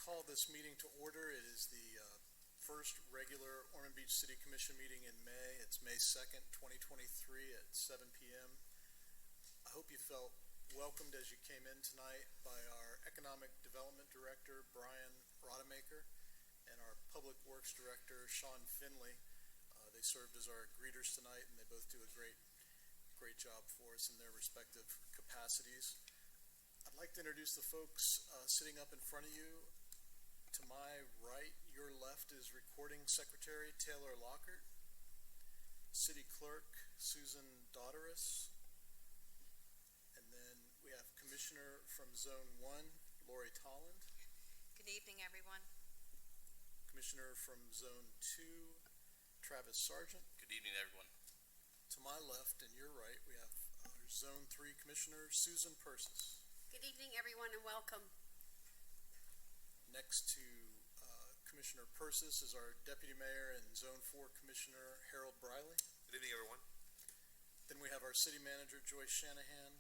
call this meeting to order. It is the first regular Ormond Beach City Commission meeting in May. It's May 2nd, 2023 at 7 p.m. I hope you felt welcomed as you came in tonight by our Economic Development Director, Brian Rodemaker, and our Public Works Director, Sean Finley. They served as our greeters tonight, and they both do a great job for us in their respective capacities. I'd like to introduce the folks sitting up in front of you. To my right, your left, is Recording Secretary Taylor Lockhart, City Clerk Susan Doteris, and then we have Commissioner from Zone 1, Lori Tolland. Good evening, everyone. Commissioner from Zone 2, Travis Sargent. Good evening, everyone. To my left and your right, we have our Zone 3 Commissioner, Susan Persis. Good evening, everyone, and welcome. Next to Commissioner Persis is our Deputy Mayor and Zone 4 Commissioner, Harold Briley. Good evening, everyone. Then we have our City Manager, Joyce Shanahan,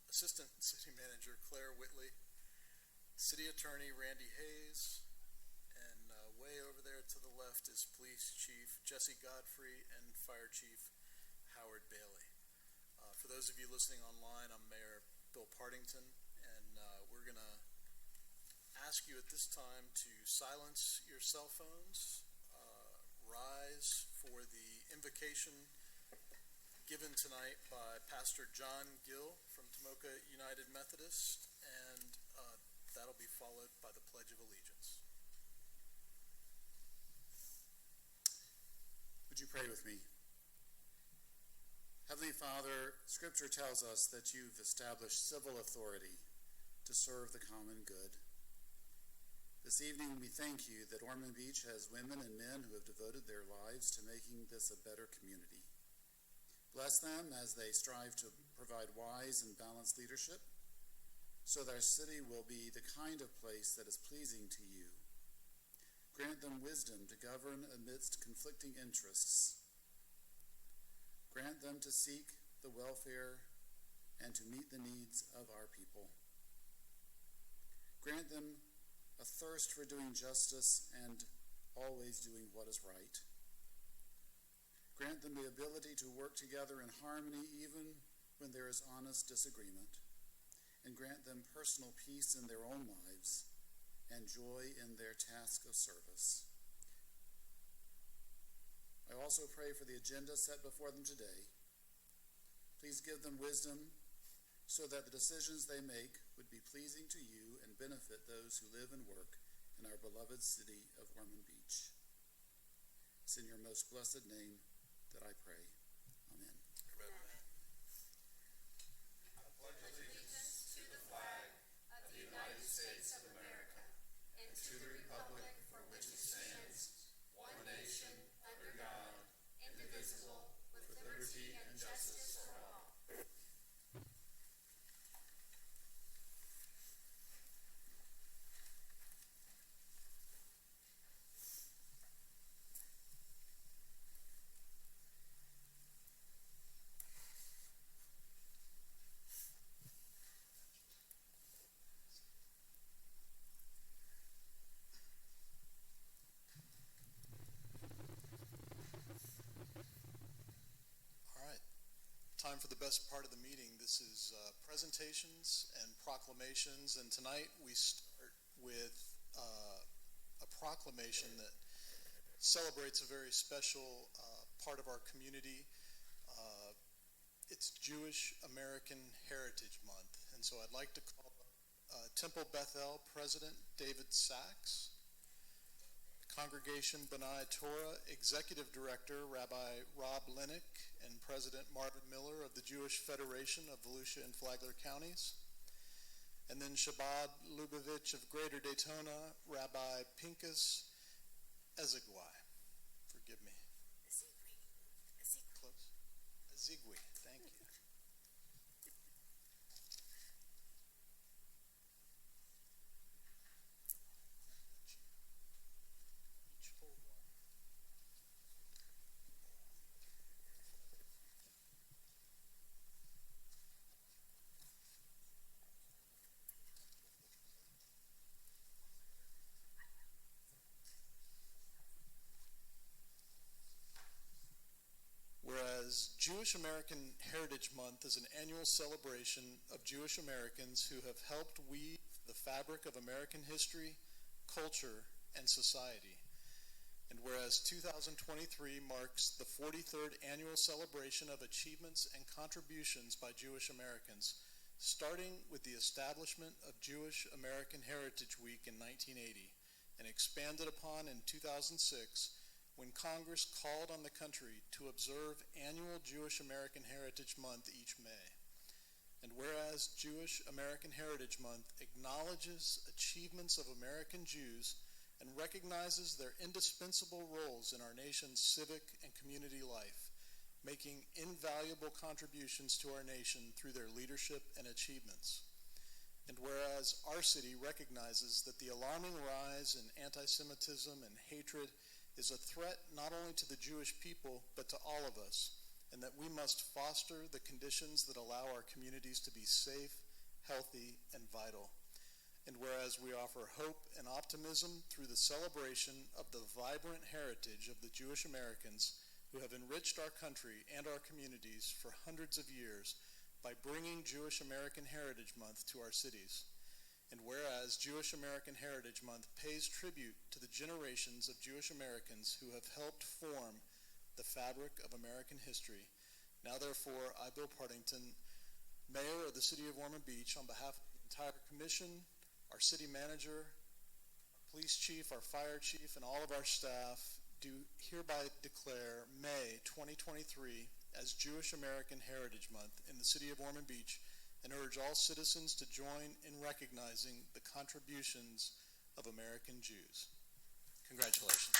Assistant City Manager, Claire Whitley, City Attorney, Randy Hayes, and way over there to the left is Police Chief Jesse Godfrey and Fire Chief Howard Bailey. For those of you listening online, I'm Mayor Bill Partington, and we're going to ask you at this time to silence your cell phones, rise for the invocation given tonight by Pastor John Gill from Tomoka United Methodist, and that'll be followed by the Pledge of Allegiance. Would you pray with me? Heavenly Father, Scripture tells us that you've established civil authority to serve the common good. This evening we thank you that Ormond Beach has women and men who have devoted their lives to making this a better community. Bless them as they strive to provide wise and balanced leadership so that our city will be the kind of place that is pleasing to you. Grant them wisdom to govern amidst conflicting interests. Grant them to seek the welfare and to meet the needs of our people. Grant them a thirst for doing justice and always doing what is right. Grant them the ability to work together in harmony even when there is honest disagreement. And grant them personal peace in their own lives and joy in their task of service. I also pray for the agenda set before them today. Please give them wisdom so that the decisions they make would be pleasing to you and benefit those who live and work in our beloved city of Ormond Beach. It's in your most blessed name that I pray. Amen. Amen. I pledge allegiance to the flag of the United States of America and to the republic for which it stands, one nation, under God, indivisible, with liberty and justice for all. Time for the best part of the meeting. This is presentations and proclamations, and tonight we start with a proclamation that celebrates a very special part of our community. It's Jewish American Heritage Month, and so I'd like to call Temple Bethel President David Sachs, Congregation B'nai Torah Executive Director Rabbi Rob Linick, and President Marvin Miller of the Jewish Federation of Volusia and Flagler Counties, and then Shabbat Lubavitch of Greater Daytona, Rabbi Pinkas Ezegui. Forgive me. Close. Ezegui, thank you. whereas Jewish American Heritage Month is an annual celebration of Jewish Americans who have helped weave the fabric of American history, culture, and society. And whereas 2023 marks the 43rd annual celebration of achievements and contributions by Jewish Americans, starting with the establishment of Jewish American Heritage Week in 1980 and expanded upon in 2006 when Congress called on the country to observe annual Jewish American Heritage Month each May. And whereas Jewish American Heritage Month acknowledges achievements of American Jews and recognizes their indispensable roles in our nation's civic and community life, making invaluable contributions to our nation through their leadership and achievements. And whereas our city recognizes that the alarming rise in anti-Semitism and hatred is a threat not only to the Jewish people, but to all of us, and that we must foster the conditions that allow our communities to be safe, healthy, and vital. And whereas we offer hope and optimism through the celebration of the vibrant heritage of the Jewish Americans who have enriched our country and our communities for hundreds of years by bringing Jewish American Heritage Month to our cities. And whereas Jewish American Heritage Month pays tribute to the generations of Jewish Americans who have helped form the fabric of American history, now therefore I, Bill Partington, Mayor of the City of Ormond Beach, on behalf of the entire commission, our city manager, our police chief, our fire chief, and all of our staff, do hereby declare May 2023 as Jewish American Heritage Month in the City of Ormond Beach, and urge all citizens to join in recognizing the contributions of American Jews. Congratulations.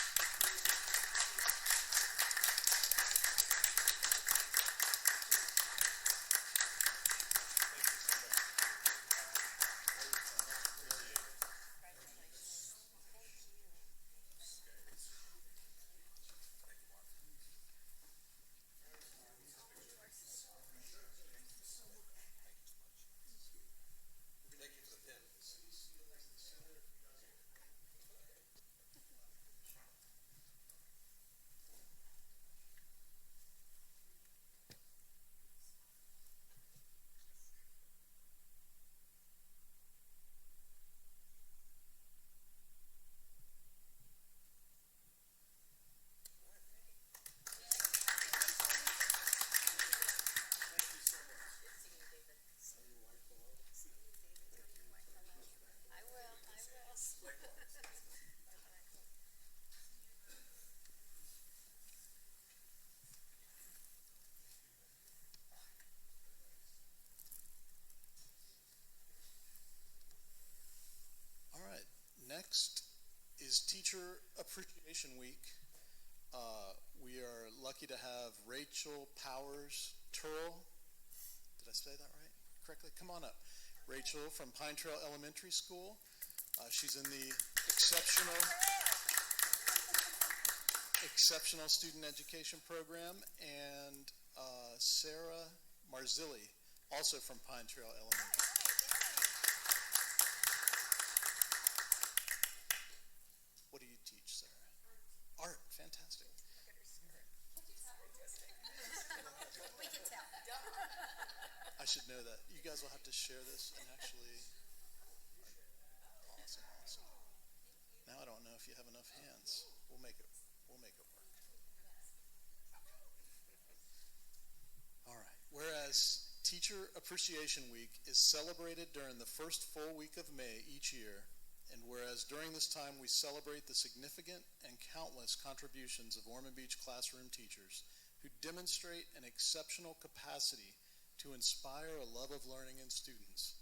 Next is Teacher Appreciation Week. We are lucky to have Rachel Powers Turl. Did I say that right? Correctly? Come on up. Rachel from Pine Trail Elementary School. She's in the Exceptional Student Education Program. And Sarah Marzilli, also from Pine Trail Elementary. What do you teach, Sarah? Art. Fantastic. We can tell. I should know that. You guys will have to share this and actually. Awesome. Now I don't know if you have enough hands. We'll make it work. Okay. All right. Whereas Teacher Appreciation Week is celebrated during the first full week of May each year, and whereas during this time we celebrate the significant and countless contributions of Ormond Beach classroom teachers who demonstrate an exceptional capacity to inspire a love of learning in students,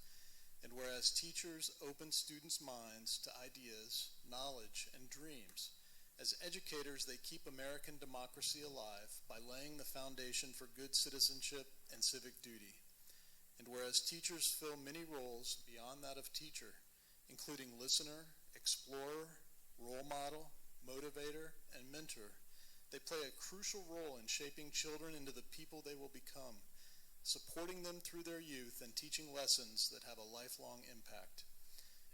and whereas teachers open students' minds to ideas, knowledge, and dreams, as educators they keep American democracy alive by laying the foundation for good citizenship and civic duty, and whereas teachers fill many roles beyond that of teacher, including listener, explorer, role model, motivator, and mentor, they play a crucial role in shaping children into the people they will become, supporting them through their youth and teaching lessons that have a lifelong impact.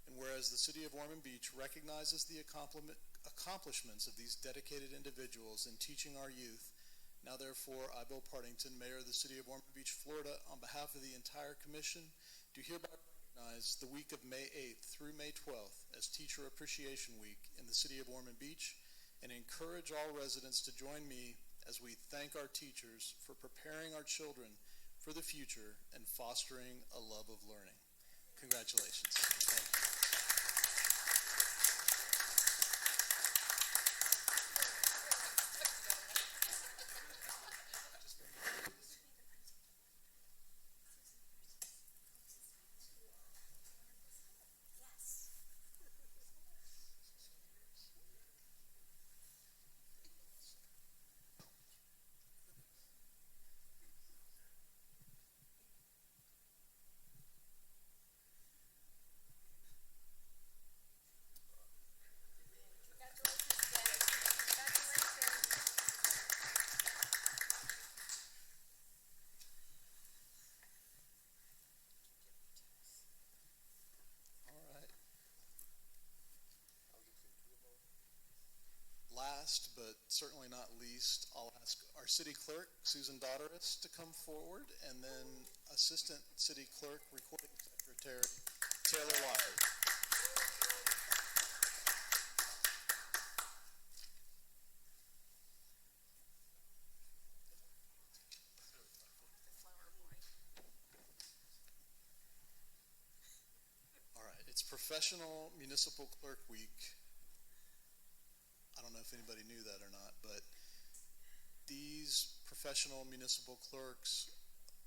And whereas the City of Ormond Beach recognizes the accomplishments of these dedicated individuals in teaching our youth, Now therefore, I, Bill Partington, Mayor of the City of Ormond Beach, Florida, on behalf of the entire commission, do hereby recognize the week of May 8th through May 12th as Teacher Appreciation Week in the City of Ormond Beach, and encourage all residents to join me as we thank our teachers for preparing our children for the future and fostering a love of learning. Congratulations. Thank you. Last, but certainly not least, I'll ask our City Clerk, Susan Dodderis, to come forward, and then Assistant City Clerk, Recording Secretary, Taylor Lockhart. All right, it's Professional Municipal Clerk Week. I don't know if anybody knew that or not, but these professional municipal clerks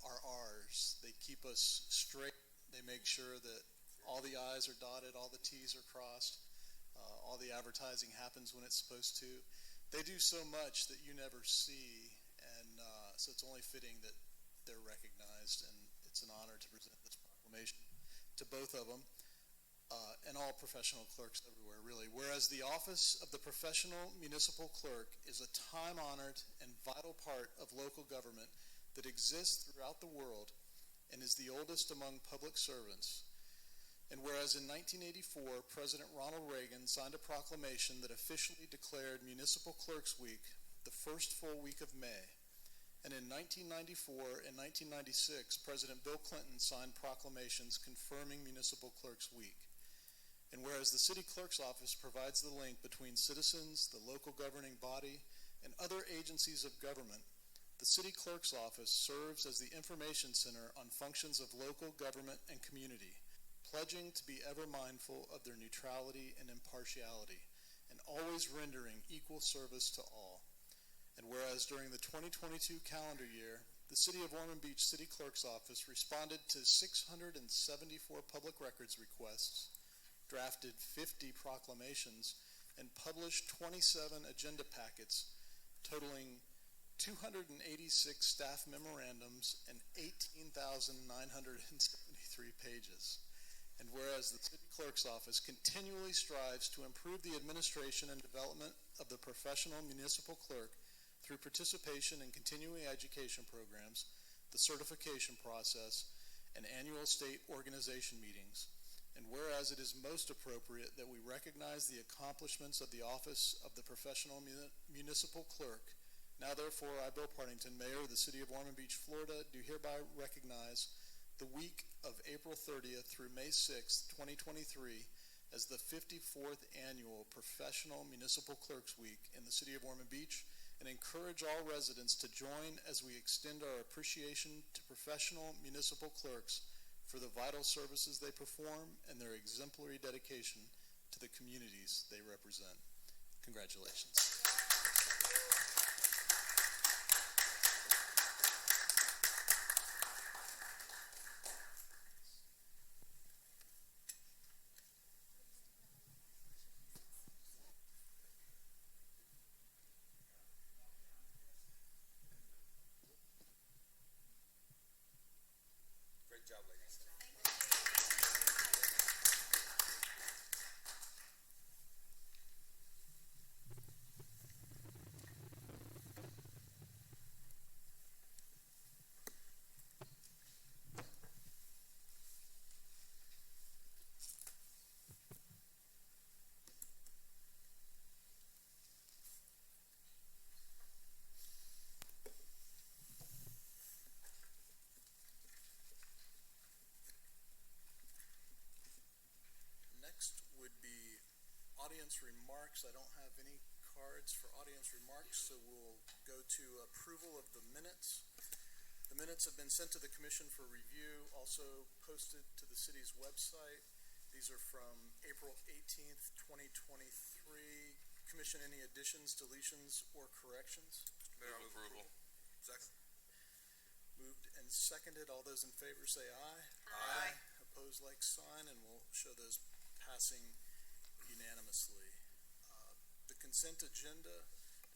are ours. They keep us straight. They make sure that all the I's are dotted, all the T's are crossed, all the advertising happens when it's supposed to. They do so much that you never see, and so it's only fitting that they're recognized, and it's an honor to present this proclamation to both of them. And all professional clerks everywhere, really. Whereas the office of the professional municipal clerk is a time-honored and vital part of local government that exists throughout the world and is the oldest among public servants. And whereas in 1984, President Ronald Reagan signed a proclamation that officially declared Municipal Clerks Week the first full week of May, and in 1994 and 1996, President Bill Clinton signed proclamations confirming Municipal Clerks Week. And whereas the City Clerk's Office provides the link between citizens, the local governing body, and other agencies of government, the City Clerk's Office serves as the information center on functions of local government and community, pledging to be ever mindful of their neutrality and impartiality, and always rendering equal service to all. And whereas during the 2022 calendar year, the City of Ormond Beach City Clerk's Office responded to 674 public records requests, drafted 50 proclamations, and published 27 agenda packets totaling 286 staff memorandums and 18,973 pages. And whereas the City Clerk's Office continually strives to improve the administration and development of the professional municipal clerk through participation in continuing education programs, the certification process, and annual state organization meetings. And whereas it is most appropriate that we recognize the accomplishments of the Office of the Professional Municipal Clerk, now therefore I, Bill Partington, Mayor of the City of Ormond Beach, Florida, do hereby recognize the week of April 30th through May 6th, 2023 as the 54th Annual Professional Municipal Clerks Week in the City of Ormond Beach, and encourage all residents to join as we extend our appreciation to professional municipal clerks for the vital services they perform and their exemplary dedication to the communities they represent. Congratulations. Great job, ladies. audience remarks. I don't have any cards for audience remarks, so we'll go to approval of the minutes. The minutes have been sent to the commission for review, also posted to the city's website. These are from April 18th, 2023. Commission, any additions, deletions, or corrections? Mayor, move approval. Second. Moved and seconded. All those in favor say aye. Aye. Opposed, like sign, and we'll show those passing unanimously. The consent agenda.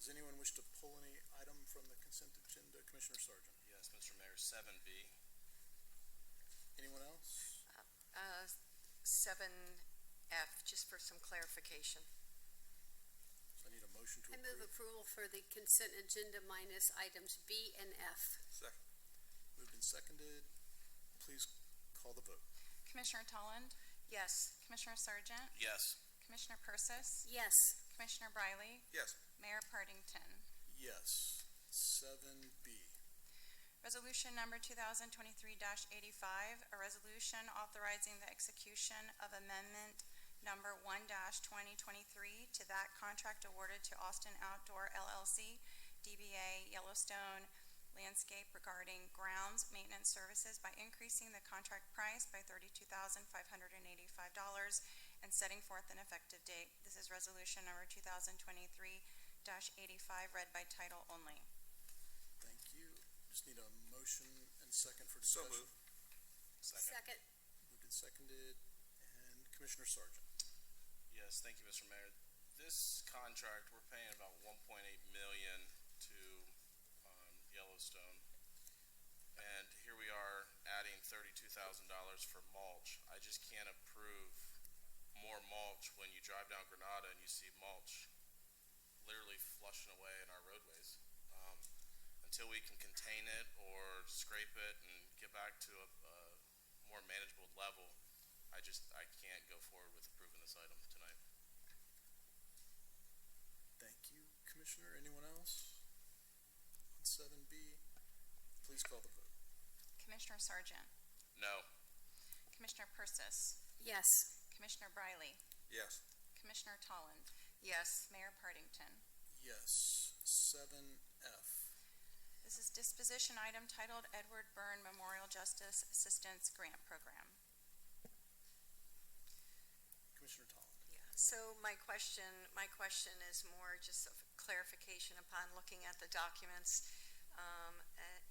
Does anyone wish to pull any item from the consent agenda? Commissioner Sargent. Yes, Mr. Mayor, 7B. Anyone else? 7F, just for some clarification. So I need a motion to I move approve. approval for the consent agenda minus items B and F. Second. Moved and seconded. Please call the vote. Commissioner Tolland, Yes. Commissioner Sargent, Yes. Commissioner Persis, Yes. Commissioner Briley, Yes. Mayor Partington. Yes. 7B. Resolution number 2023-85, a resolution authorizing the execution of amendment number 1-2023 to that contract awarded to Austin Outdoor LLC, DBA Yellowstone Landscape regarding grounds maintenance services by increasing the contract price by $32,585 and setting forth an effective date. This is resolution number 2023-85, read by title only. Thank you. Just need a motion and second for So discussion. moved. Second. Moved and seconded. And Commissioner Sargent. Yes, thank you, Mr. Mayor. This contract, we're paying about $1.8 million to Yellowstone. And here we are adding $32,000 for mulch. I just can't approve more mulch when you drive down Granada and you see mulch literally flushing away in our roadways. Until we can contain it or scrape it and get back to a more manageable level, I can't go forward with approving this item tonight. Thank you, Commissioner. Anyone else? On 7B, please call the vote. Commissioner Sargent, No. Commissioner Persis, Yes. Commissioner Briley, Yes. Commissioner Tolland, Yes. Mayor Partington. Yes. 7F. This is disposition item titled Edward Byrne Memorial Justice Assistance Grant Program. Commissioner Tolland. Yeah. So my question is more just of clarification upon looking at the documents.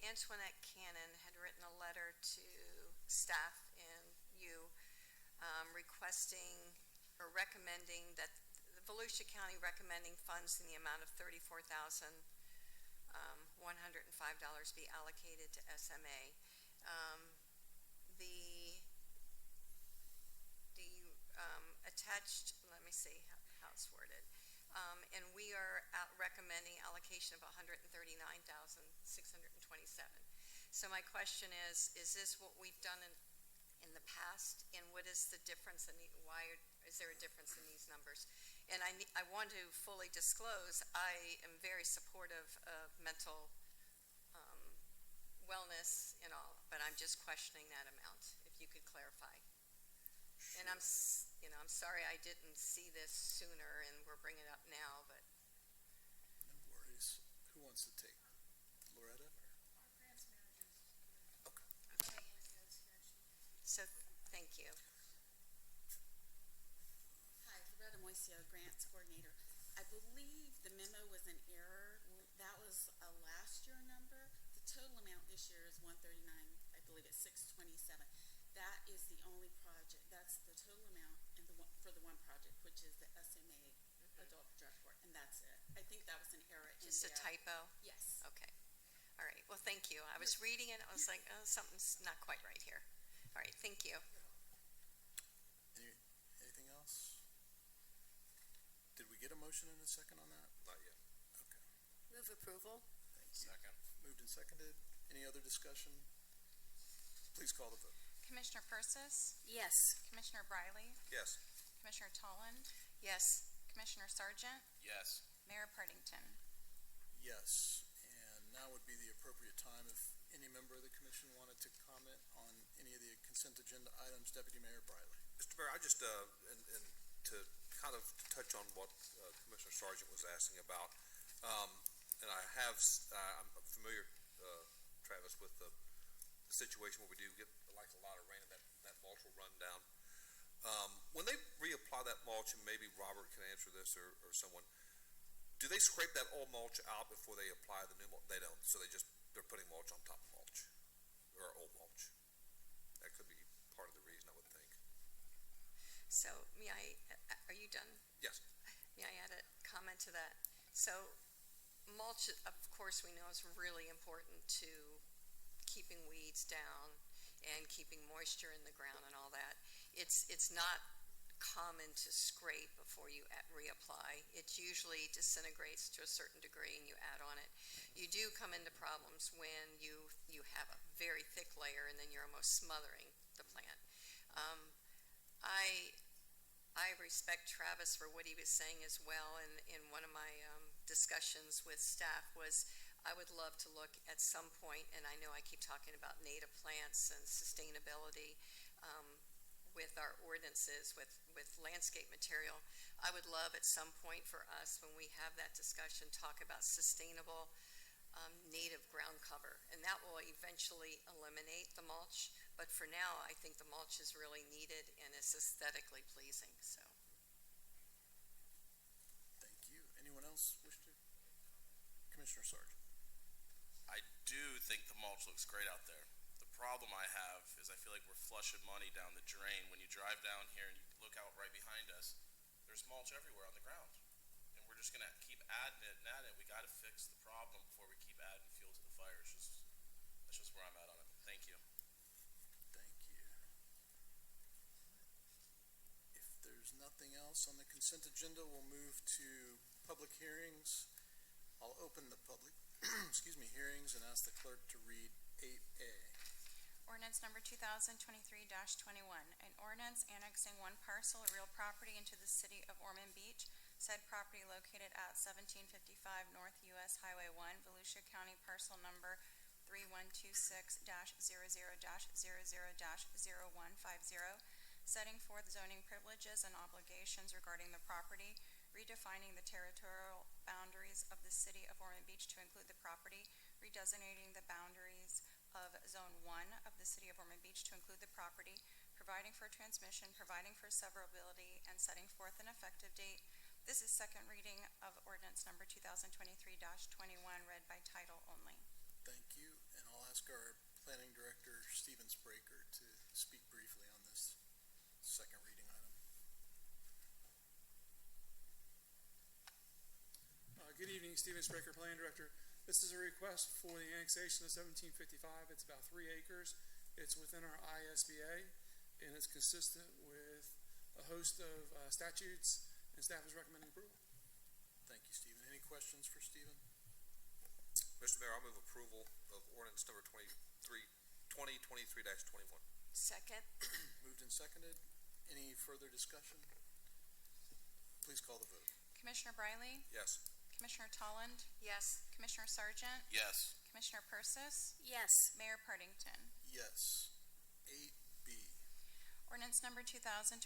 Antoinette Cannon had written a letter to staff and you requesting or recommending that the Volusia County recommending funds in the amount of $34,105 be allocated to SMA. The attached, let me see how it's worded. And we are recommending allocation of $139,627. So my question is this what we've done in the past? And what is the difference why is there a difference in these numbers? And I want to fully disclose, I am very supportive of mental wellness and all, but I'm just questioning that amount, if you could clarify. Sure. And I'm sorry I didn't see this sooner and we're bringing it up now, but No worries. Who wants to take? Loretta? Our grants managers. Okay. so thank you. Hi, Loretta Moisio, Grants Coordinator. I believe the memo was an error. That was a last year number. The total amount this year is $139. I believe it's $627. That is the only project. That's the total amount for the one project, which is the SMA Adult Drug Court, and that's it. I think that was an error. Just a typo? Yes. Okay. All right. Well, thank you. I was reading it. I was like, oh, something's not quite right here. All right. Thank you. Anything else? Did we get a motion in a second on that? Not yet. Okay. Move approval. Thank you. Second. Moved and seconded. Any other discussion? Please call the vote. Commissioner Persis, Yes. Commissioner Briley, Yes. Commissioner Tolland, Yes. Commissioner Sargent, Yes. Mayor Partington. Yes. And now would be the appropriate time if any member of the commission wanted to comment on any of the consent agenda items. Deputy Mayor Briley. Mr. Mayor, I just, and to kind of touch on what Commissioner Sargent was asking about. And I'm familiar, Travis, with the situation where we do get like a lot of rain and that mulch will run down. When they reapply that mulch, and maybe Robert can answer this or someone, do they scrape that old mulch out before they apply the new mulch? They don't, so they're putting mulch on top of mulch, or old mulch. That could be part of the reason, I would think. So, are you done? Yes. May I add a comment to that? So, mulch, of course, we know is really important to keeping weeds down and keeping moisture in the ground and all that. It's not common to scrape before you reapply. It usually disintegrates to a certain degree and you add on it. You do come into problems when you have a very thick layer and then you're almost smothering the plant. I respect Travis for what he was saying as well, and in one of my discussions with staff was I would love to look at some point, and I know I keep talking about native plants and sustainability with our ordinances, with landscape material. I would love at some point for us, when we have that discussion, talk about sustainable native ground cover, and that will eventually eliminate the mulch. But for now, I think the mulch is really needed and is aesthetically pleasing, so. Thank you. Anyone else wish to? Commissioner Sargent. I do think the mulch looks great out there. The problem I have is I feel like we're flushing money down the drain. When you drive down here and you look out right behind us, there's mulch everywhere on the ground. And we're just gonna keep adding it and adding it. We gotta fix the problem before we keep adding fuel to the fire. That's just where I'm at on it. Thank you. Thank you. If there's nothing else on the consent agenda, we'll move to public hearings. I'll open the public, hearings and ask the clerk to read 8A. Ordinance number 2023-21, an ordinance annexing one parcel of real property into the city of Ormond Beach, said property located at 1755 North US Highway 1, Volusia County, parcel number 3126-00-00-0150, setting forth zoning privileges and obligations regarding the property, redefining the territorial boundaries of the city of Ormond Beach to include the property, redesignating the boundaries of Zone 1 of the city of Ormond Beach to include the property, providing for transmission, providing for severability, and setting forth an effective date. This is second reading of ordinance number 2023-21, read by title only. Thank you, and I'll ask our planning director, Stephen Spraker, to speak briefly on this second reading item. Good evening, Stephen Spraker, Planning Director. This is a request for the annexation of 1755. It's about 3 acres. It's within our ISBA, and it's consistent with a host of statutes, and staff is recommending approval. Thank you, Stephen. Any questions for Stephen? Mr. Mayor, I'll move approval of ordinance number 2023-21. Second. Moved and seconded. Any further discussion? Please call the vote. Commissioner Briley? Yes. Commissioner Tolland? Yes. Commissioner Sargent? Yes. Commissioner Persis? Yes. Mayor Partington? Yes. 8B. Ordinance number 2023-22,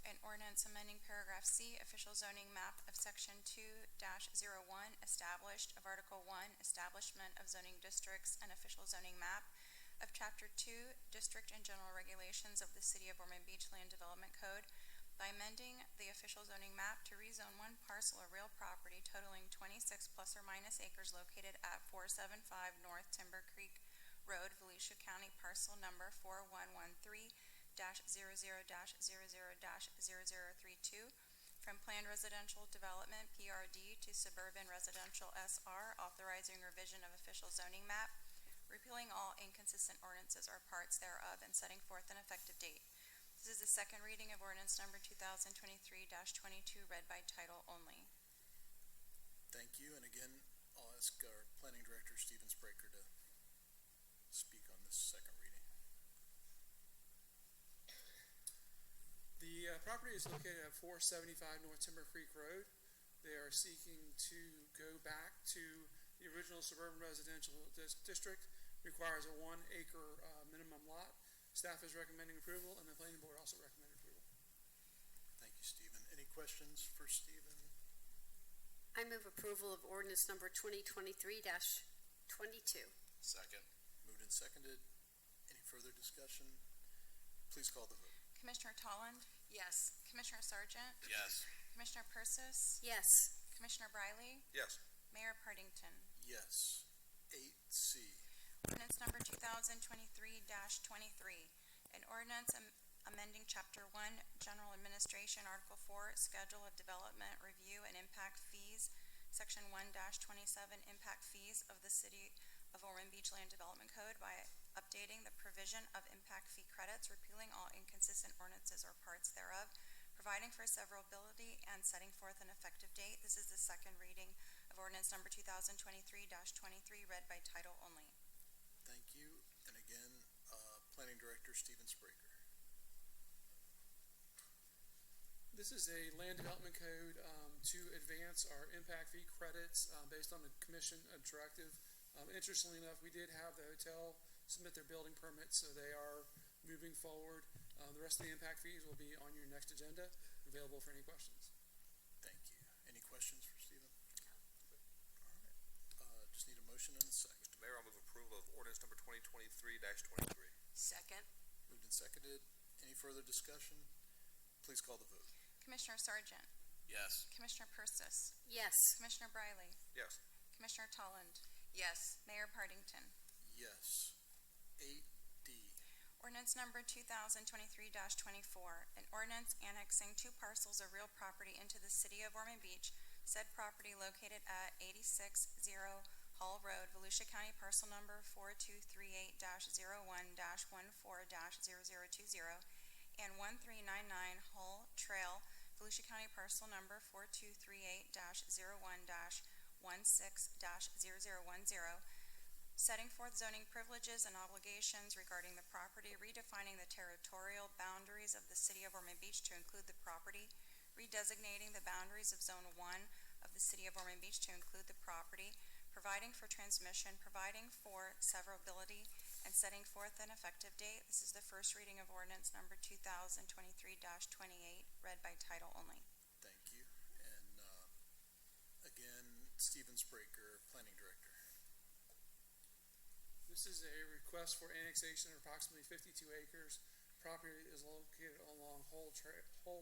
an ordinance amending paragraph C, official zoning map of section 2-01, established of Article 1, establishment of zoning districts and official zoning map of Chapter 2, district and general regulations of the City of Ormond Beach Land Development Code by amending the official zoning map to rezone one parcel of real property totaling 26 plus or minus acres located at 475 North Timber Creek Road, Volusia County, parcel number 4113-00-00-0032, from planned residential development PRD to suburban residential SR, authorizing revision of official zoning map, repealing all inconsistent ordinances or parts thereof, and setting forth an effective date. This is the second reading of ordinance number 2023-22, read by title only. Thank you, and again, I'll ask our planning director, Stephen Spraker, to speak on this second reading. The property is located at 475 North Timber Creek Road. They are seeking to go back to the original suburban residential district. Requires a 1 acre minimum lot. Staff is recommending approval, and the planning board also recommended approval. Thank you, Stephen. Stephen. I move approval of ordinance number 2023-22. Second. Moved and seconded. Any further discussion? Please call the vote. Commissioner Tolland, Yes. Commissioner Sargent, Yes. Commissioner Persis, Yes. Commissioner Briley, Yes. Mayor Partington. Yes. 8C. Ordinance number 2023-23, an ordinance amending Chapter 1, General Administration, Article 4, Schedule of Development, Review, and Impact Fees, Section 1-27, Impact Fees of the City of Ormond Beach Land Development Code by updating the provision of impact fee credits, repealing all inconsistent ordinances or parts thereof, providing for severability, and setting forth an effective date. This is the second reading of ordinance number 2023-23, read by title only. Thank you. And again, Planning Director Stephen Spraker. This is a land development code to advance our impact fee credits based on the commission directive. Interestingly enough, we did have the hotel submit their building permit, so they are moving forward. The rest of the impact fees will be on your next agenda, available for any questions. Thank you. Any questions for Stephen? All right. Just need a motion and a second. Mr. Mayor, I'll move approval of ordinance number 2023-23. Second. Moved and seconded. Any further discussion? Please call the vote. Commissioner Sargent, Yes. Commissioner Persis, Yes. Commissioner Briley, Yes. Commissioner Tolland, Yes. Mayor Partington. Yes. 8D. Ordinance number 2023-24, an ordinance annexing two parcels of real property into the city of Ormond Beach, said property located at 860 Hall Road, Volusia County, parcel number 4238-01-14-0020, and 1399 Hull Trail, Volusia County, parcel number 4238-01-16-0010, setting forth zoning privileges and obligations regarding the property, redefining the territorial boundaries of the city of Ormond Beach to include the property, redesignating the boundaries of Zone 1 of the city of Ormond Beach to include the property, providing for transmission, providing for severability, and setting forth an effective date. This is the first reading of ordinance number 2023-28, read by title only. Thank you. And again, Stephen Spraker, Planning Director. This is a request for annexation of approximately 52 acres. Property is located along Hull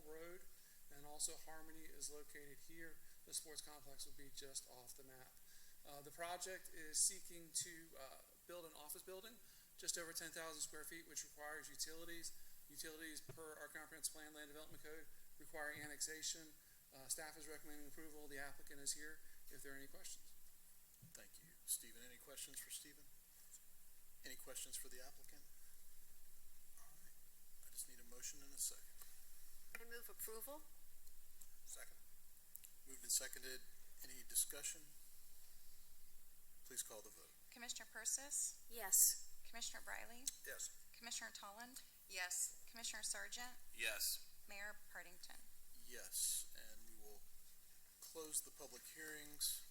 Road, and also Harmony is located here. The sports complex will be just off the map. The project is seeking to build an office building, just over 10,000 square feet, which requires utilities. Utilities per our comprehensive plan land development code require annexation. Staff is recommending approval. The applicant is here if there are any questions. Thank you. Stephen, any questions for Stephen? Any questions for the applicant? All right. I just need a motion and a second. I move approval. Second. Moved and seconded. Any discussion? Please call the vote. Commissioner Persis, Yes. Commissioner Briley, Yes. Commissioner Tolland, Yes. Commissioner Sargent, Yes. Mayor Partington. Yes, and we will close the public hearings.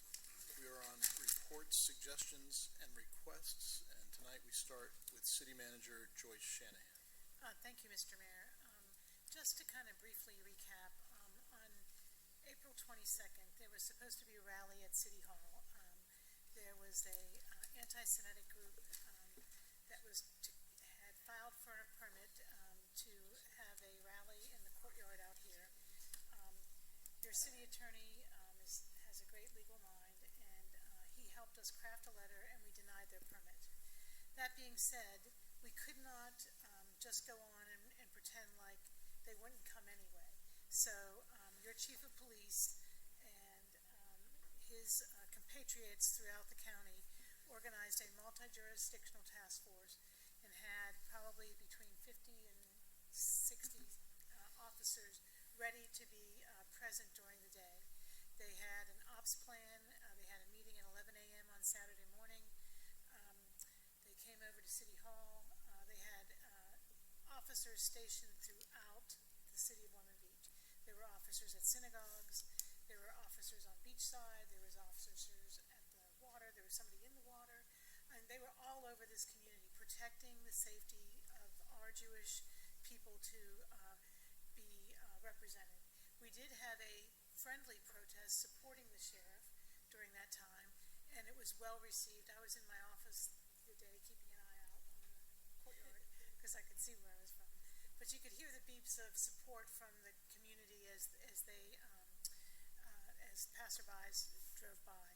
We are on reports, suggestions, and requests, and tonight we start with City Manager Joyce Shanahan. Thank you, Mr. Mayor. Just to kind of briefly recap, on April 22nd, there was supposed to be a rally at City Hall. There was a anti-Semitic group that had filed for a permit to have a rally in the courtyard out here. Your city attorney has a great legal mind, and he helped us craft a letter, and we denied their permit. That being said, we could not just go on and pretend like they wouldn't come anyway. So your chief of police and his compatriots throughout the county organized a multi-jurisdictional task force and had probably between 50 and 60 officers ready to be present during the day. They had an ops plan. They had a meeting at 11 a.m. on Saturday morning. They came over to City Hall. They had officers stationed throughout the city of Ormond Beach. There were officers at synagogues. There were officers on beachside. There was officers at the water. There was somebody in the water. And they were all over this community protecting the safety of our Jewish people to be represented. We did have a friendly protest supporting the sheriff during that time, and it was well received. I was in my office the day keeping an eye out on the courtyard because I could see where I was from. But you could hear the beeps of support from the community as passerbys drove by.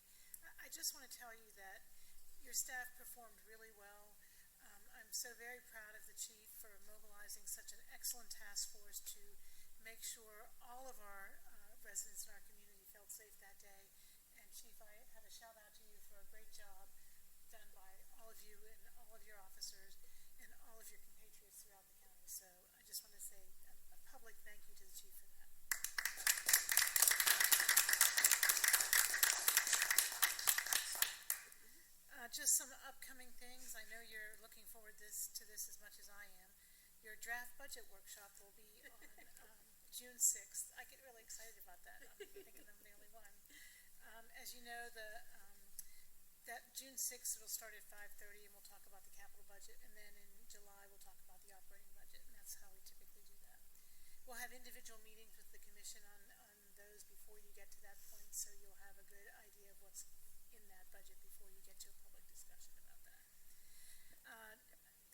I just want to tell you that your staff performed really well. I'm so very proud of the chief for mobilizing such an excellent task force to make sure all of our residents in our community felt safe that day. And Chief, I have a shout out to you for a great job done by all of you and all of your officers and all of your compatriots throughout the county. So I just want to say a public thank you to the chief for that. Just some upcoming things. I know you're looking forward to this as much as I am. Your draft budget workshop will be on June 6th. I get really excited about that. I'm thinking I'm the only one. As you know, that June 6th, it'll start at 5:30, and we'll talk about the capital budget. And then in July, we'll talk about the operating budget, and that's how we typically do that. We'll have individual meetings with the commission on those before you get to that point, so you'll have a good idea of what's in that budget before you get to a public discussion about that.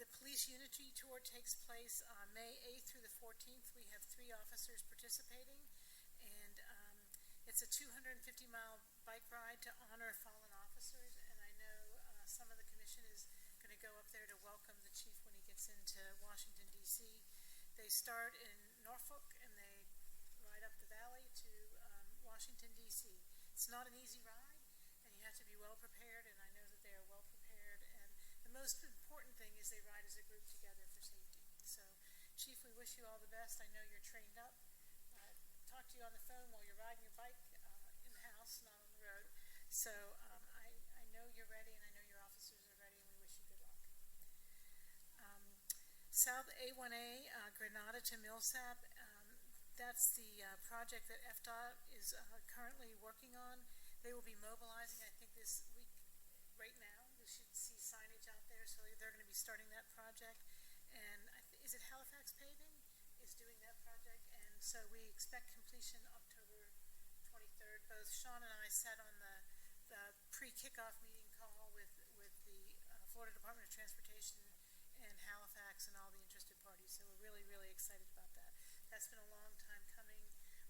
The Police Unity Tour takes place on May 8th through the 14th. We have 3 officers participating, and it's a 250-mile bike ride to honor fallen officers. And I know some of the commission is going to go up there to welcome the chief when he gets into Washington, D.C. They start in Norfolk, and they ride up the valley to Washington, D.C. It's not an easy ride, and you have to be well prepared, and I know that they are well prepared. And the most important thing is they ride as a group together for safety. So, Chief, we wish you all the best. I know you're trained up. Talk to you on the phone while you're riding your bike in the house, not on the road. So I know you're ready, and I know your officers are ready, and we wish you good luck. South A1A, Granada to Millsap, that's the project that FDOT is currently working on. They will be mobilizing, I think, this week, right now. We should see signage out there, so they're going to be starting that project. And is it Halifax Paving is doing that project? And so we expect completion October 23rd. Both Sean and I sat on the pre-kickoff meeting call with the Florida Department of Transportation and Halifax and all the interested parties. So we're really, really excited about that. That's been a long time coming.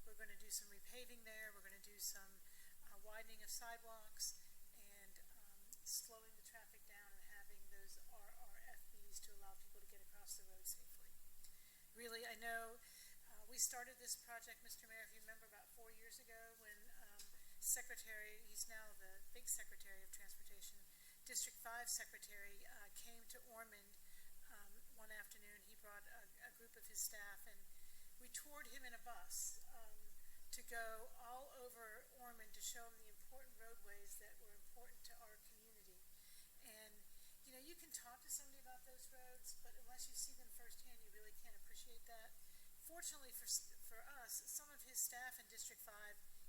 We're going to do some repaving there. We're going to do some widening of sidewalks and slowing the traffic down and having those RRFBs to allow people to get across the road safely. Really, I know we started this project, Mr. Mayor, if you remember, about 4 years ago when Secretary, he's now the big Secretary of Transportation, District 5 Secretary, came to Ormond one afternoon. He brought a group of his staff, and we toured him in a bus to go all over Ormond to show him the important roadways that were important to our community. And, you know, you can talk to somebody about those roads, but unless you see them firsthand, you really can't appreciate that. Fortunately for us, some of his staff in District 5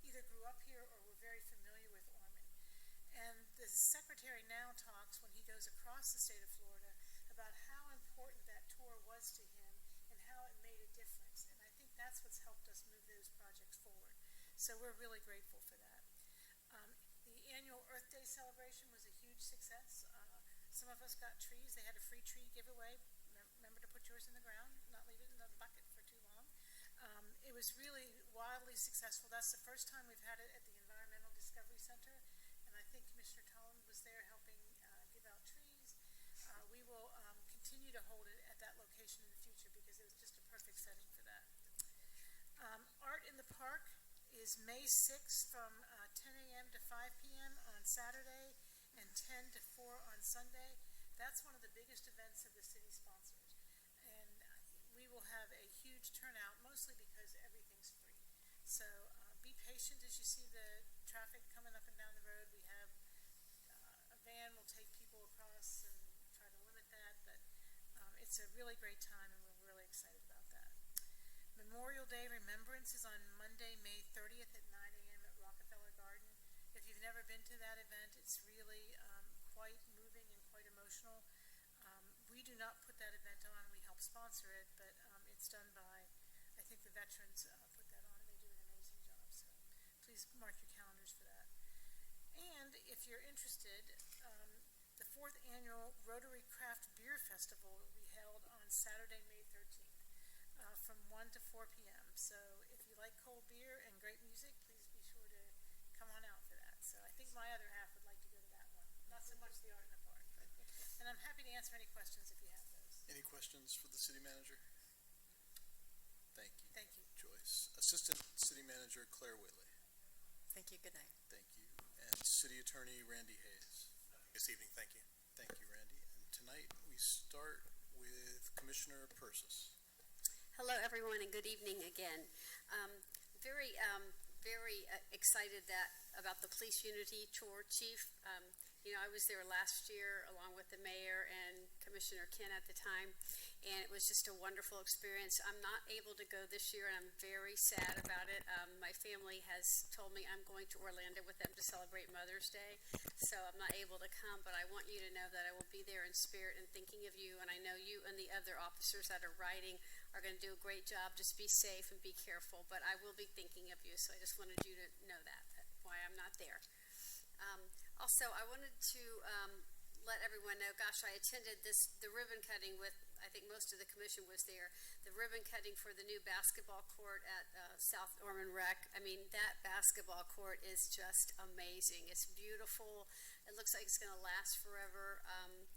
either grew up here or were very familiar with Ormond. And the Secretary now talks, when he goes across the state of Florida, about how important that tour was to him and how it made a difference. And I think that's what's helped us move those projects forward. So we're really grateful for that. The annual Earth Day celebration was a huge success. Some of us got trees. They had a free tree giveaway. Remember to put yours in the ground, not leave it in the bucket for too long. It was really wildly successful. That's the first time we've had it at the Environmental Discovery Center, and I think Commissioner Tolland was there helping give out trees. We will continue to hold it at that location in the future because it was just a perfect setting for that. Art in the Park is May 6th from 10 a.m. to 5 p.m. on Saturday and 10 to 4 on Sunday. That's one of the biggest events of the city sponsors. And we will have a huge turnout, mostly because everything's free. So be patient as you see the traffic coming up and down the road. We have a van will take people across and try to limit that, but it's a really great time, and we're really excited about that. Memorial Day Remembrance is on Monday, May 30th at 9 a.m. at Rockefeller Garden. If you've never been to that event, it's really quite moving and quite emotional. We do not put that event on. We help sponsor it, but it's done by, I think the veterans put that on, and they do an amazing job. So you're interested, the fourth annual Rotary Craft Beer Festival will be held on Saturday, May 13th, from 1 to 4 p.m. So if you like cold beer and great music, please be sure to come on out for that. So I think my other half would like to go to that one, not so much the Art in the Park. And I'm happy to answer any questions if you have those. Any questions for the city manager? Thank you. Thank you. Joyce. Assistant City Manager Claire Whitley. Thank you, good night. Thank you. And City Attorney Randy Hayes. This evening, thank you. Thank you, Randy. And tonight we start with Commissioner Persis. Hello, everyone, and good evening again. Very excited about the Police Unity Tour, Chief. I was there last year along with the mayor and Commissioner Ken at the time, and it was just a wonderful experience. I'm not able to go this year, and I'm very sad about it. My family has told me I'm going to Orlando with them to celebrate Mother's Day, so I'm not able to come, but I want you to know that I will be there in spirit and thinking of you, and I know you and the other officers that are riding are going to do a great job. Just be safe and be careful, but I will be thinking of you, so I just wanted you to know that's why I'm not there. Also, I wanted to let everyone know, gosh, I attended the ribbon cutting with, I think most of the commission was there, the ribbon cutting for the new basketball court at South Ormond Rec. I mean, that basketball court is just amazing. It's beautiful. It looks like it's going to last forever.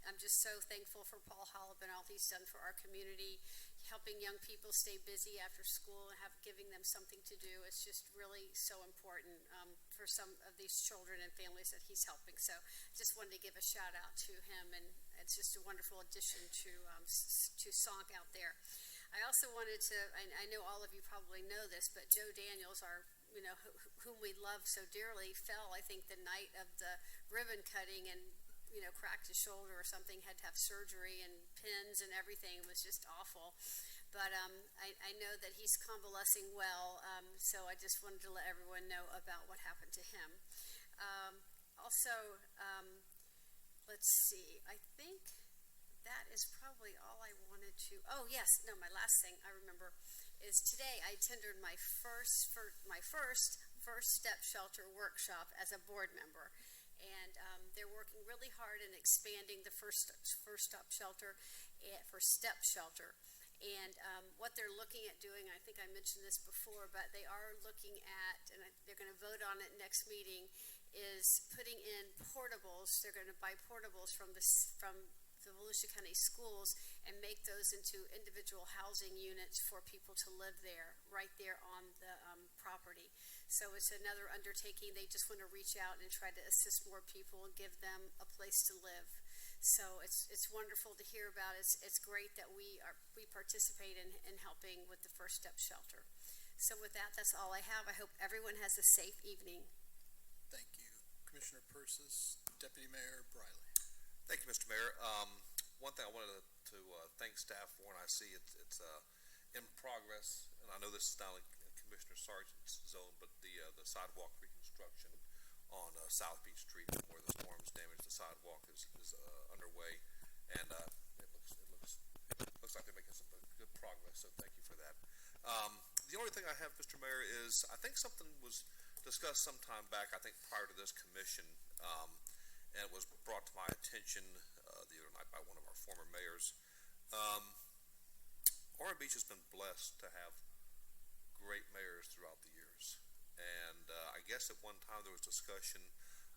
I'm just so thankful for Paul Hollop and all he's done for our community, helping young people stay busy after school and giving them something to do. It's just really so important for some of these children and families that he's helping. So just wanted to give a shout out to him, and it's just a wonderful addition to SONC out there. I also wanted to, I know all of you probably know this, but Joe Daniels, whom we love so dearly, fell, I think, the night of the ribbon cutting and cracked his shoulder or something, had to have surgery and pins and everything. It was just awful. But I know that he's convalescing well, so I just wanted to let everyone know about what happened to him. Let's see, I think that is probably all I wanted to, my last thing I remember is today I attended my first step shelter workshop as a board member. And they're working really hard in expanding the first stop shelter for step shelter. And what they're looking at doing, I think I mentioned this before, but they are looking at, and they're going to vote on it next meeting, is putting in portables. They're going to buy portables from the Volusia County schools and make those into individual housing units for people to live there, right there on the property. So it's another undertaking. They just want to reach out and try to assist more people and give them a place to live. So it's wonderful to hear about. It's great that we participate in helping with the first step shelter. So with that, that's all I have. I hope everyone has a safe evening. Thank you. Commissioner Persis, Deputy Mayor Briley. Thank you, Mr. Mayor. One thing I wanted to thank staff for, and I see it's in progress, and I know this is not only Commissioner Sargent's zone, but the sidewalk reconstruction on South Beach Street, where the storms damaged the sidewalk, is underway, and it looks like they're making some good progress. So thank you for that. The only thing I have, Mr. Mayor, is I think something was discussed some time back, I think prior to this commission, and it was brought to my attention the other night by one of our former mayors. Ormond Beach has been blessed to have great mayors throughout the years, and I guess at one time there was discussion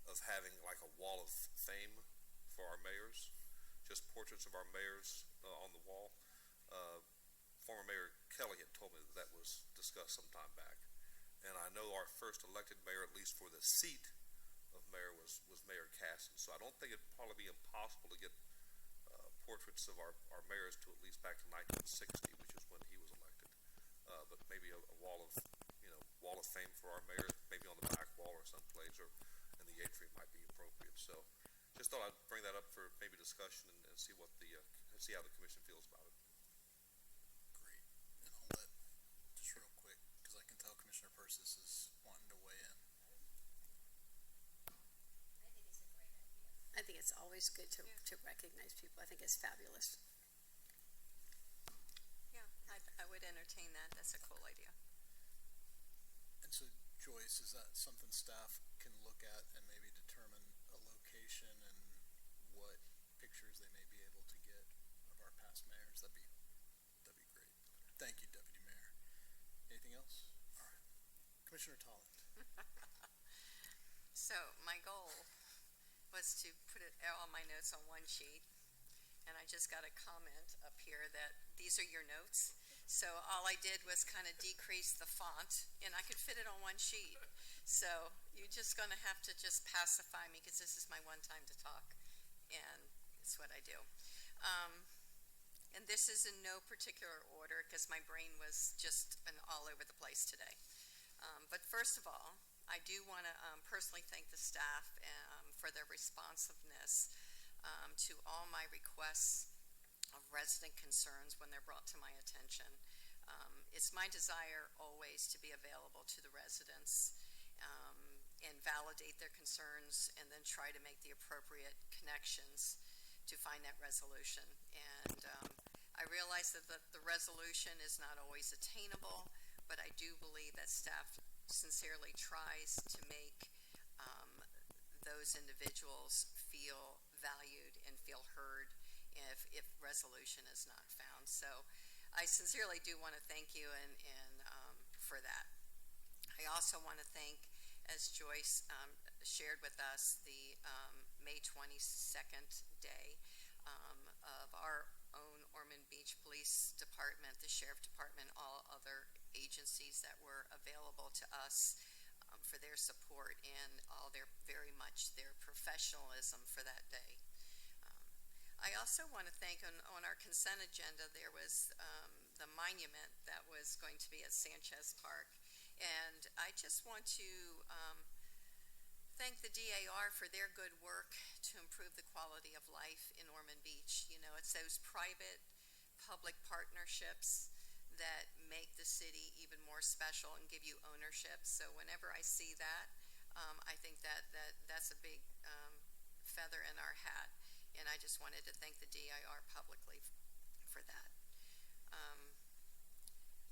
of having like a wall of fame for our mayors, just portraits of our mayors on the wall. Former Mayor Kelly had told me that was discussed some time back, and I know our first elected mayor, at least for the seat of mayor, was Mayor Casson. So I don't think it'd probably be impossible to get portraits of our mayors to at least back to 1960, which is when he was elected. But maybe a wall of fame for our mayors, maybe on the back wall or someplace, or in the atrium might be appropriate. So just thought I'd bring that up for maybe discussion and see how the commission feels about it. Great. And I'll let, just real quick, because I can tell Commissioner Persis is wanting to weigh in. I think it's always good to recognize people. I think it's fabulous. Yeah, I would entertain that. That's a cool idea. And so, Joyce, is that something staff can look at and maybe determine a location and what pictures they may be able to get of our past mayors, that'd be great. Thank you, Deputy Mayor. Anything else? All right. Commissioner Tolland. So my goal was to put all my notes on one sheet, and I just got a comment up here that these are your notes. So all I did was kind of decrease the font, and I could fit it on one sheet. So you're just going to have to just pacify me, because this is my one time to talk, and it's what I do. And this is in no particular order, because my brain was just all over the place today. But first of all, I do want to personally thank the staff for their responsiveness to all my requests of resident concerns when they're brought to my attention. It's my desire always to be available to the residents and validate their concerns, and then try to make the appropriate connections to find that resolution. And I realize that the resolution is not always attainable, but I do believe that staff sincerely tries to make those individuals feel valued and feel heard if resolution is not found. So I sincerely do want to thank you and for that. I also want to thank, as Joyce shared with us, the May 22nd day of our own Ormond Beach Police Department, the Sheriff Department, all other agencies that were available to us for their support and all their professionalism for that day. I also want to thank on our consent agenda, there was the monument that was going to be at Sanchez Park. And I just want to thank the DAR for their good work to improve the quality of life in Ormond Beach. You know, it's those private-public partnerships that make the city even more special and give you ownership. So whenever I see that, I think that's a big feather in our hat. And I just wanted to thank the DIR publicly for that.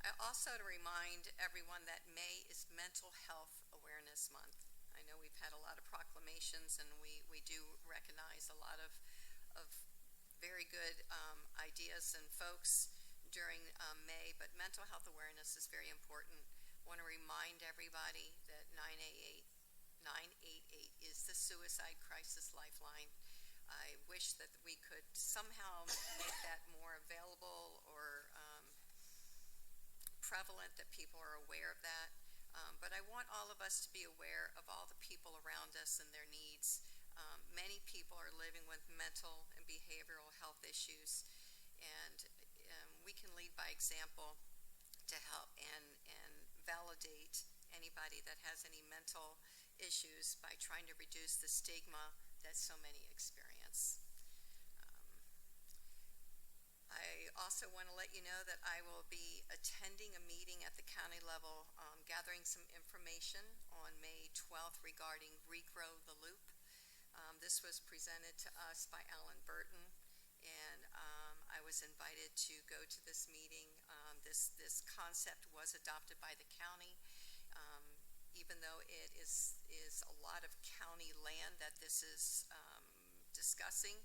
I also to remind everyone that May is Mental Health Awareness Month. I know we've had a lot of proclamations, and we do recognize a lot of very good ideas and folks during May, but mental health awareness is very important. I want to remind everybody that 988 is the suicide crisis lifeline. I wish that we could somehow make that more available or prevalent, that people are aware of that. But I want all of us to be aware of all the people around us and their needs. Many people are living with mental and behavioral health issues, and we can lead by example to help and validate anybody that has any mental issues by trying to reduce the stigma that so many experience. I also want to let you know that I will be attending a meeting at the county level, gathering some information on May 12th regarding Regrow the Loop. This was presented to us by Alan Burton, and I was invited to go to this meeting. This concept was adopted by the county, even though it is a lot of county land that this is discussing.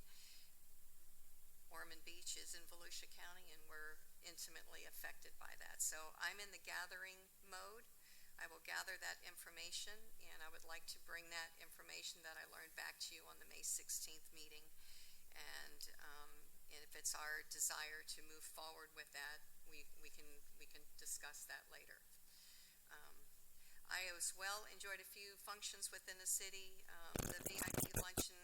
Ormond Beach is in Volusia County, and we're intimately affected by that. So I'm in the gathering mode. I will gather that information, and I would like to bring that information that I learned back to you on the May 16th meeting. And if it's our desire to move forward with that, we can discuss that later. I as well enjoyed a few functions within the city. The VIP luncheon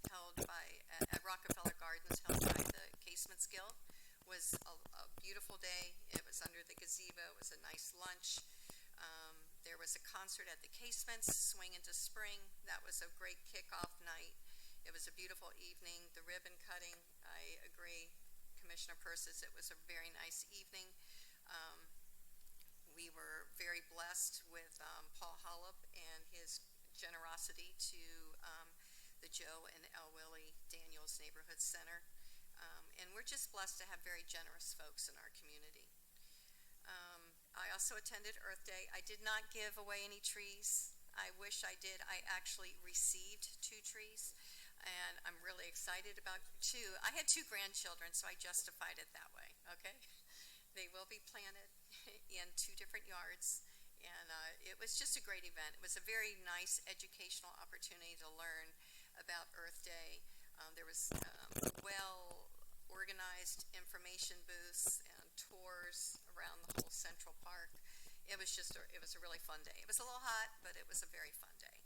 held at Rockefeller Gardens, held by the Casements Guild, was a beautiful day. It was under the gazebo. It was a nice lunch. There was a concert at the Casements, Swing into Spring. That was a great kickoff night. It was a beautiful evening. The ribbon cutting, I agree, Commissioner Persis, it was a very nice evening. We were very blessed with Paul Holub and his generosity to the Joe and L. Willie Daniels Neighborhood Center. And we're just blessed to have very generous folks in our community. I also attended Earth Day. I did not give away any trees. I wish I did. I actually received 2 trees, and I'm really excited about I had two grandchildren, so I justified it that way, okay? They will be planted in two different yards, and it was just a great event. It was a very nice educational opportunity to learn about Earth Day. There was well-organized information booths and tours around the whole Central Park. It was it was a really fun day. It was a little hot, but it was a very fun day.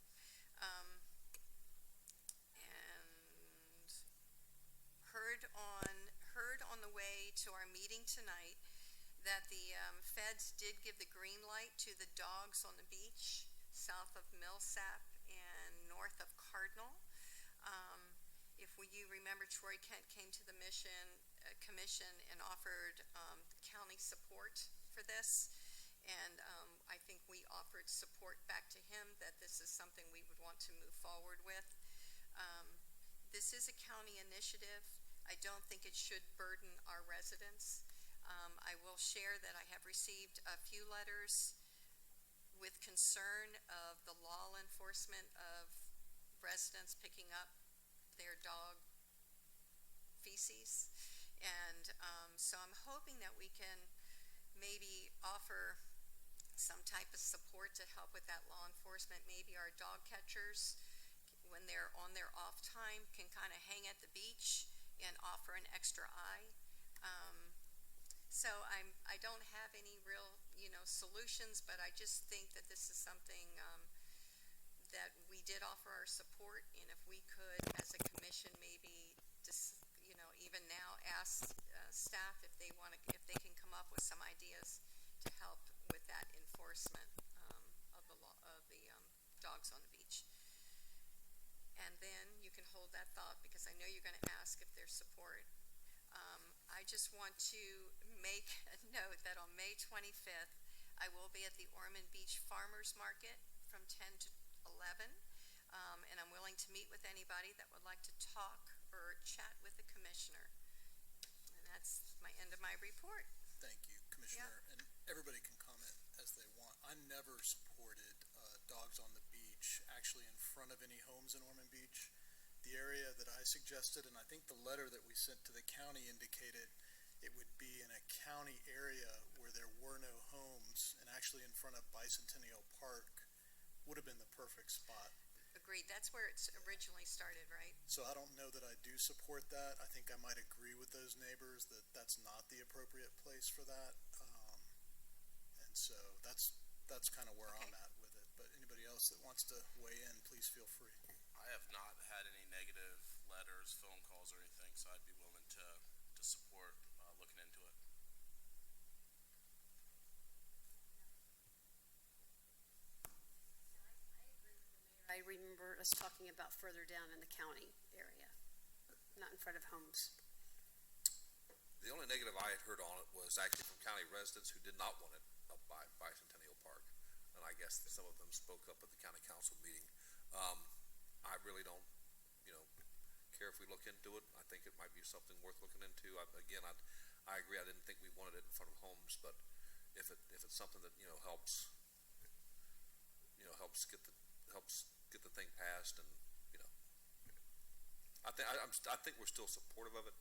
And heard on the way to our meeting tonight that the feds did give the green light to the dogs on the beach south of Millsap and north of Cardinal. If you remember, Troy Kent came to the commission and offered county support for this. And I think we offered support back to him that this is something we would want to move forward with. This is a county initiative. I don't think it should burden our residents. I will share that I have received a few letters with concern of the law enforcement of residents picking up their dog feces. And so I'm hoping that we can maybe offer some type of support to help with that law enforcement. Maybe our dog catchers, when they're on their off time, can kind of hang at the beach and offer an extra eye. So I don't have any real, solutions, but I just think that this is something that we did offer our support, and if we could, as a commission, maybe just, even now ask staff if they can come up with some ideas to help with that enforcement of the law of the dogs on the beach. And then you can hold that thought, because I know you're going to ask if there's support. I just want to make a note that on May 25th, I will be at the Ormond Beach Farmers Market from 10 to 11, and I'm willing to meet with anybody that would like to talk or chat with the commissioner. And that's my end of my report. Thank you, Commissioner, and everybody can comment as they want. I never supported dogs on the beach, actually in front of any homes in Ormond Beach. The area that I suggested, and I think the letter that we sent to the county indicated it would be in a county area where there were no homes, and actually in front of Bicentennial Park would have been the perfect spot. Agreed. That's where it's originally started, right? So I don't know that I do support that. I think I might agree with those neighbors that that's not the appropriate place for that. And so that's kind of where I'm at with it. But anybody else that wants to weigh in, please feel free. I have not had any negative letters, phone calls, or anything, so I'd be willing to support looking into it. I remember us talking about further down in the county area, not in front of homes. The only negative I had heard on it was actually from county residents who did not want it up by Bicentennial Park. And I guess that some of them spoke up at the county council meeting. I really don't, care if we look into it. I think it might be something worth looking into. I agree. I didn't think we wanted it in front of homes, but if it's something that, helps get the thing passed, and, I think we're still supportive of it.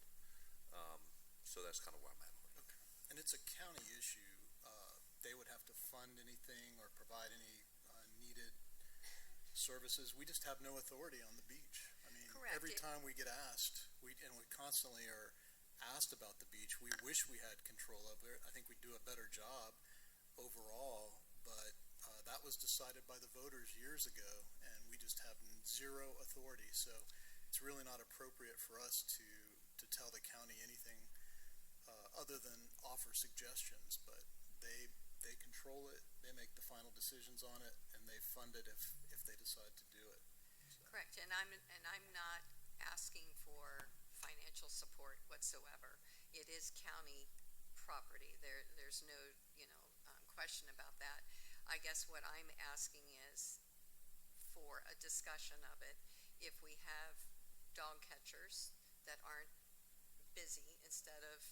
So that's kind of where I'm at. Okay. And it's a county issue. They would have to fund anything or provide any needed services. We just have no authority on the beach. I mean, Correct. every time we get asked, we constantly are asked about the beach. We wish we had control of it. I think we do a better job overall, but that was decided by the voters years ago, and we just have zero authority. So it's really not appropriate for us to tell the county anything other than offer suggestions. But they control it, they make the final decisions on it, and they fund it if they decide to do it. So. Correct, and I'm not asking for financial support whatsoever. It is county property. There's no question about that. I guess what I'm asking is for a discussion of it. If we have dog catchers that aren't busy, instead of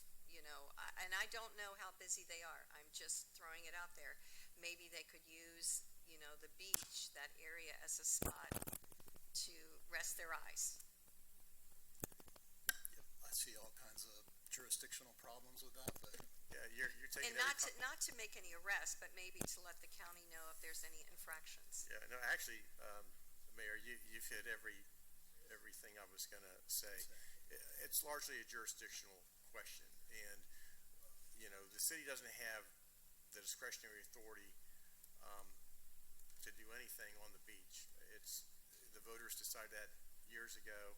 and I don't know how busy they are. I'm just throwing it out there. Maybe they could use the beach, that area, as a spot to rest their eyes. see all kinds of jurisdictional problems with that, but Yeah, you're taking And not to make any arrests, but maybe to let the county know if there's any infractions. Yeah, no, actually, Mayor, you've hit everything I was gonna say. It's largely a jurisdictional question, and, you know, the city doesn't have the discretionary authority, to do anything on the beach. The voters decided that years ago.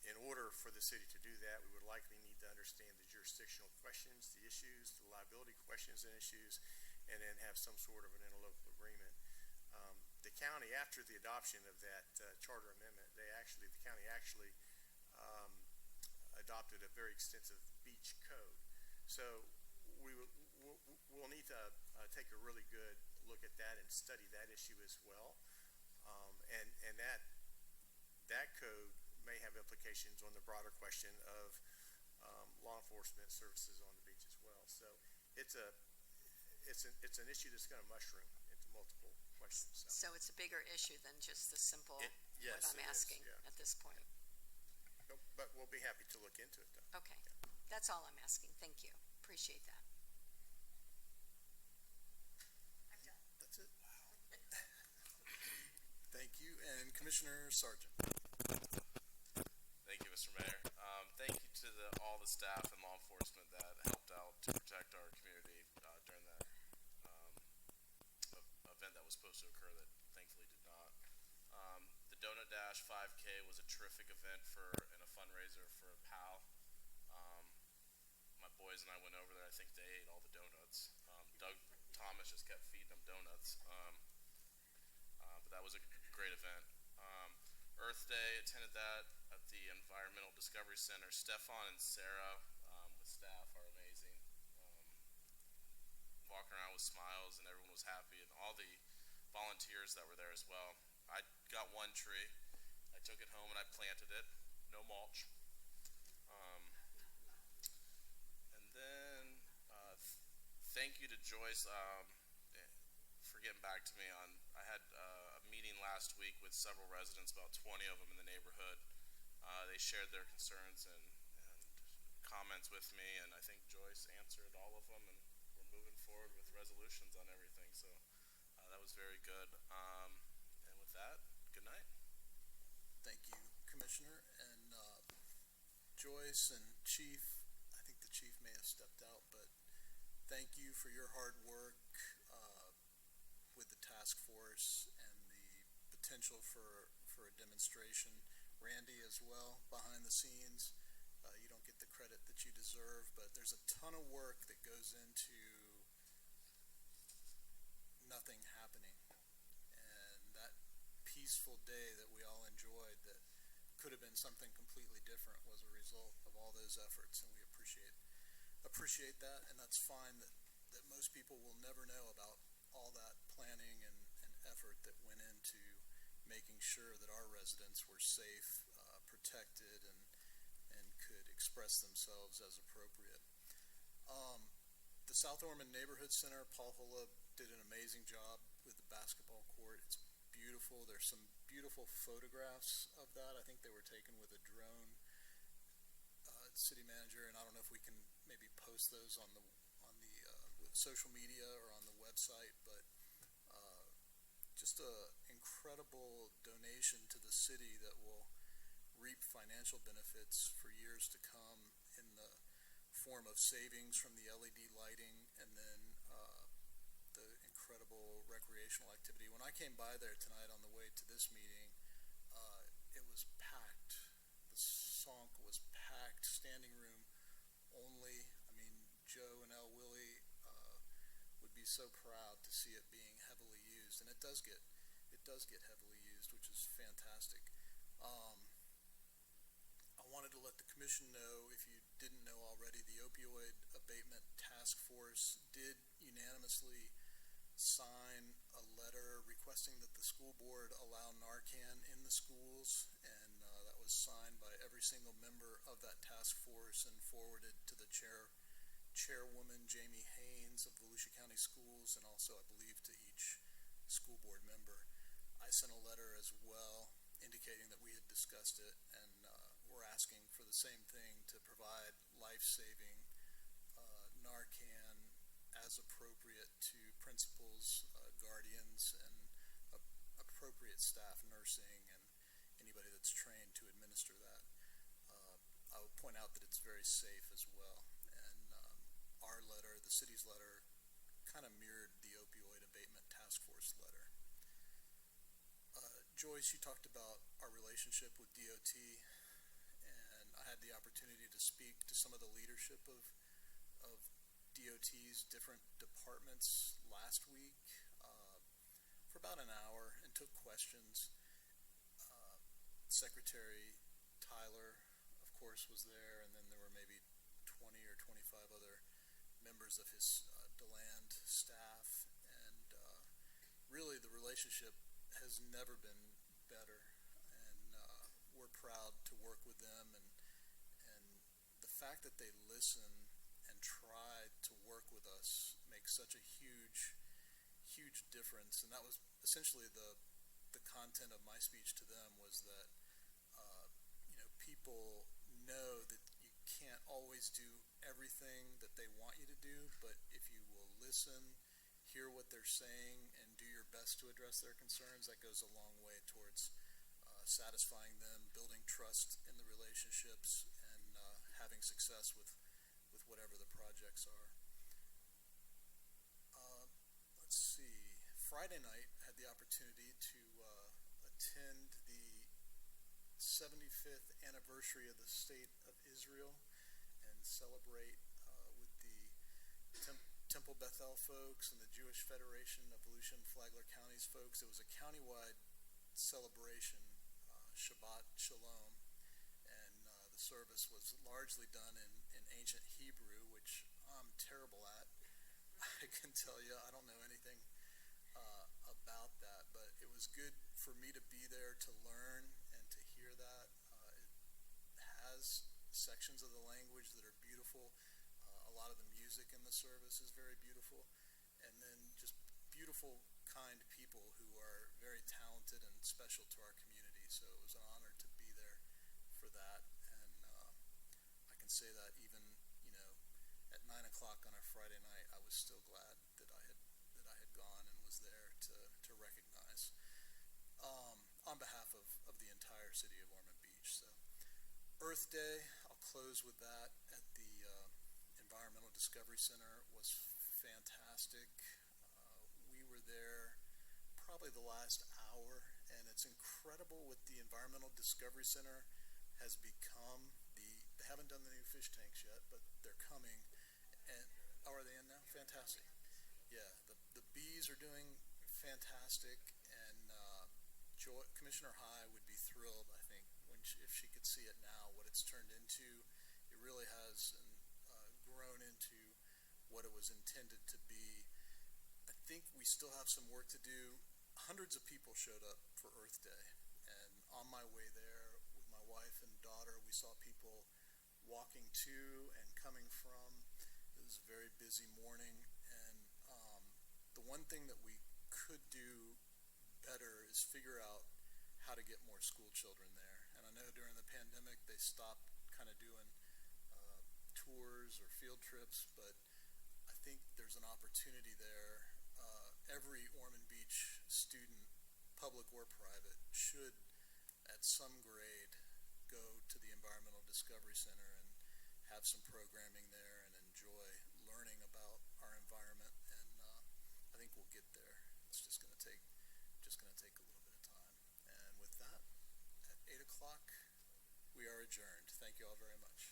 In order for the city to do that, we would likely need to understand the jurisdictional questions, the issues, the liability questions and issues, and then have some sort of an interlocal agreement. The county, after the adoption of that charter amendment, the county actually adopted a very extensive beach code. So we'll need to take a really good look at that and study that issue as well. And that code may have implications on the broader question of law enforcement services on the beach as well. So it's an issue that's going to mushroom into multiple questions. So it's a bigger issue than just the simple, Yes, what I'm it is, asking yeah. at this point. But we'll be happy to look into it, though. Okay, that's all I'm asking. Thank you. Appreciate that. I'm done. that's it. Thank you, and Commissioner Sargent. Thank you, Mr. Mayor. Thank you to all the staff and law enforcement that helped out to protect our community during that event that was supposed to occur that thankfully did not. The Donut Dash 5K was a terrific event and a fundraiser for PAL. My boys and I went over there. I think they ate all the donuts. Doug Thomas just kept feeding them donuts. But that was a great event. Earth Day, attended that at the Environmental Discovery Center. Stefan and Sarah with staff are amazing. Walking around with smiles and everyone was happy, and all the volunteers that were there as well. I got one tree. I took it home and I planted it. No mulch. And then thank you to Joyce for getting back to me on. I had a meeting last week with several residents, about 20 of them in the neighborhood. They shared their concerns and comments with me, and I think Joyce answered all of them, and we're moving forward with resolutions on everything. So that was very good. And with that, good night. Thank you, Commissioner, and Joyce and Chief. I think the Chief may have stepped out, but thank you for your hard work with the task force and the potential for a demonstration. Randy as well, behind the scenes. You don't get the credit that you deserve, but there's a ton of work that goes into nothing happening. And that peaceful day that we all enjoyed that could have been something completely different was a result of all those efforts, and we appreciate that, and that's fine that most people will never know about all that planning and effort that went into making sure that our residents were safe, protected, and could express themselves as appropriate. The South Ormond Neighborhood Center, Paul Holub did an amazing job with the basketball court. It's beautiful. There's some beautiful photographs of that. I think they were taken with a drone. City manager, and I don't know if we can maybe post those on the with social media or on the website, but just a incredible donation to the city that will reap financial benefits for years to come in the form of savings from the LED lighting and then the incredible recreational activity. When I came by there tonight on the way to this meeting, it was packed. The Sonk was packed, standing room only. I mean, Joe and El Willie would be so proud to see it being heavily used, and it does get heavily used, which is fantastic. I wanted to let the commission know, if you didn't know already, the Opioid Abatement Task Force did unanimously sign a letter requesting that the school board allow Narcan in the schools, and that was signed by every single member of that task force and forwarded to the chairwoman, Jamie Haynes of Volusia County Schools, and also, I believe, to each school board member. I sent a letter as well indicating that we had discussed it, and we're we're asking for the same thing, to provide life-saving Narcan as appropriate to principals, guardians, and appropriate staff, nursing, and anybody that's trained to administer that. I would point out that it's very safe as well. And our letter, the city's letter, kind of mirrored the opioid abatement task force letter. Joyce, you talked about our relationship with DOT, and I had the opportunity to speak to some of the leadership of DOT's different departments last week for about an hour and took questions. Secretary Tyler, of course, was there, and then there were maybe 20 or 25 other members of his DeLand staff, and really the relationship has never been better, and we're proud to work with them, and the fact that they listen and try to work with us makes such a huge difference. And that was essentially the content of my speech to them, was that people know that you can't always do everything that they want you to do, but if you will listen, hear what they're saying, and do your best to address their concerns, that goes a long way towards satisfying them, building trust in the relationships, and having success with whatever the projects are. Let's see. Friday night, I had the opportunity to attend the 75th anniversary of the State of Israel and celebrate with the Temple Bethel folks and the Jewish Federation of Volusia and Flagler Counties folks. It was a countywide celebration, Shabbat Shalom, and the service was largely done in ancient Hebrew, which I'm terrible at. I can tell you, I don't know anything about that, but it was good for me to be there to learn and to hear that. It has sections of the language that are beautiful. A lot of the music in the service is very beautiful, and then just beautiful, kind people who are very talented and special to our community. So it was an honor to be there for that, and I can say that even at 9 o'clock on a Friday night, I was still glad that I had gone and was there to recognize on behalf of the entire city of Ormond Beach. So Earth Day, I'll close with that, at the Environmental Discovery Center was fantastic. We were there probably the last hour, and it's incredible what the Environmental Discovery Center has become. They haven't done the new fish tanks yet, but they're coming. And are they in now? Fantastic. Yeah, the bees are doing fantastic, and Commissioner High would be thrilled, I think, if she could see it now, what it's turned into. It really has grown into what it was intended to be. I think we still have some work to do. Hundreds of people showed up for Earth Day, and on my way there with my wife and daughter, we saw people walking to and coming from. It was a very busy morning, and the one thing that we could do better is figure out how to get more school children there. And I know during the pandemic they stopped kind of doing tours or field trips, but I think there's an opportunity there. Every Ormond Beach student, public or private, should at some grade go to the Environmental Discovery Center and have some programming there and enjoy learning about our environment. And I think we'll get there. It's just going to take a little bit of time. And with that, at 8 o'clock, we are adjourned. Thank you all very much.